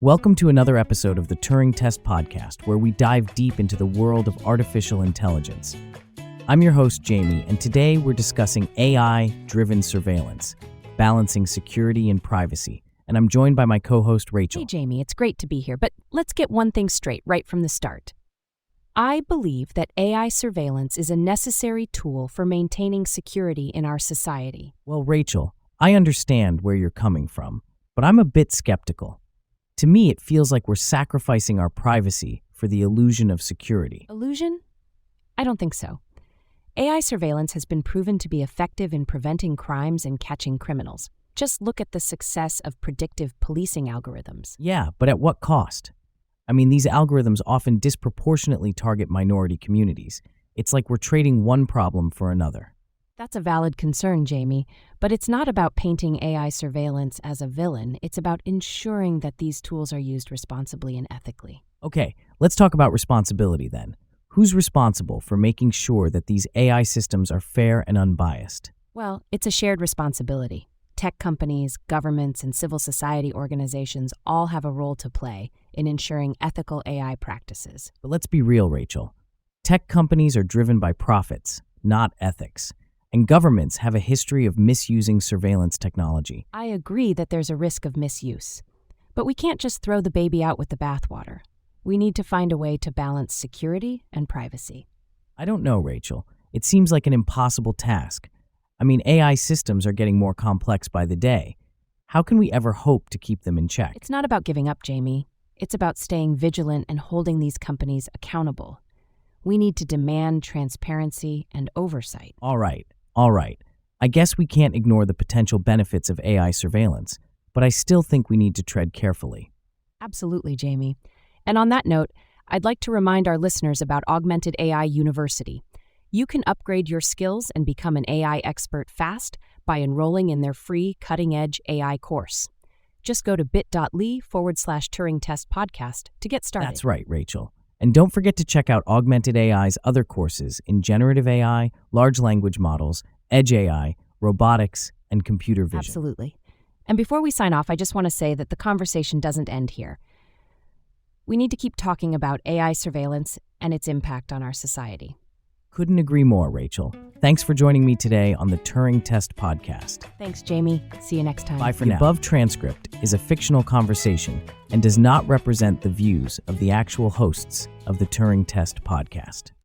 Welcome to another episode of the Turing Test Podcast, where we dive deep into the world of artificial intelligence. I'm your host, Jamie, and today we're discussing AI-driven surveillance, balancing security and privacy. And I'm joined by my co-host, Rachel. Hey, Jamie, it's great to be here, but let's get one thing straight right from the start. I believe that AI surveillance is a necessary tool for maintaining security in our society. Well, Rachel, I understand where you're coming from, but I'm a bit skeptical. To me, it feels like we're sacrificing our privacy for the illusion of security. Illusion? I don't think so. AI surveillance has been proven to be effective in preventing crimes and catching criminals. Just look at the success of predictive policing algorithms. Yeah, but at what cost? I mean, these algorithms often disproportionately target minority communities. It's like we're trading one problem for another. That's a valid concern, Jamie, but it's not about painting AI surveillance as a villain. It's about ensuring that these tools are used responsibly and ethically. Okay, let's talk about responsibility then. Who's responsible for making sure that these AI systems are fair and unbiased? Well, it's a shared responsibility. Tech companies, governments, and civil society organizations all have a role to play in ensuring ethical AI practices. But let's be real, Rachel. Tech companies are driven by profits, not ethics. And governments have a history of misusing surveillance technology. I agree that there's a risk of misuse. But we can't just throw the baby out with the bathwater. We need to find a way to balance security and privacy. I don't know, Rachel. It seems like an impossible task. I mean, AI systems are getting more complex by the day. How can we ever hope to keep them in check? It's not about giving up, Jamie. It's about staying vigilant and holding these companies accountable. We need to demand transparency and oversight. All right. I guess we can't ignore the potential benefits of AI surveillance, but I still think we need to tread carefully. Absolutely, Jamie. And on that note, I'd like to remind our listeners about Augmented AI University. You can upgrade your skills and become an AI expert fast by enrolling in their free cutting-edge AI course. Just go to bit.ly/Turing Test Podcast to get started. That's right, Rachel. And don't forget to check out Augmented AI's other courses in generative AI, large language models, edge AI, robotics, and computer vision. Absolutely. And before we sign off, I just want to say that the conversation doesn't end here. We need to keep talking about AI surveillance and its impact on our society. Couldn't agree more, Rachel. Thanks for joining me today on the Turing Test Podcast. Thanks, Jamie. See you next time. Bye for now. The above transcript is a fictional conversation and does not represent the views of the actual hosts of the Turing Test Podcast.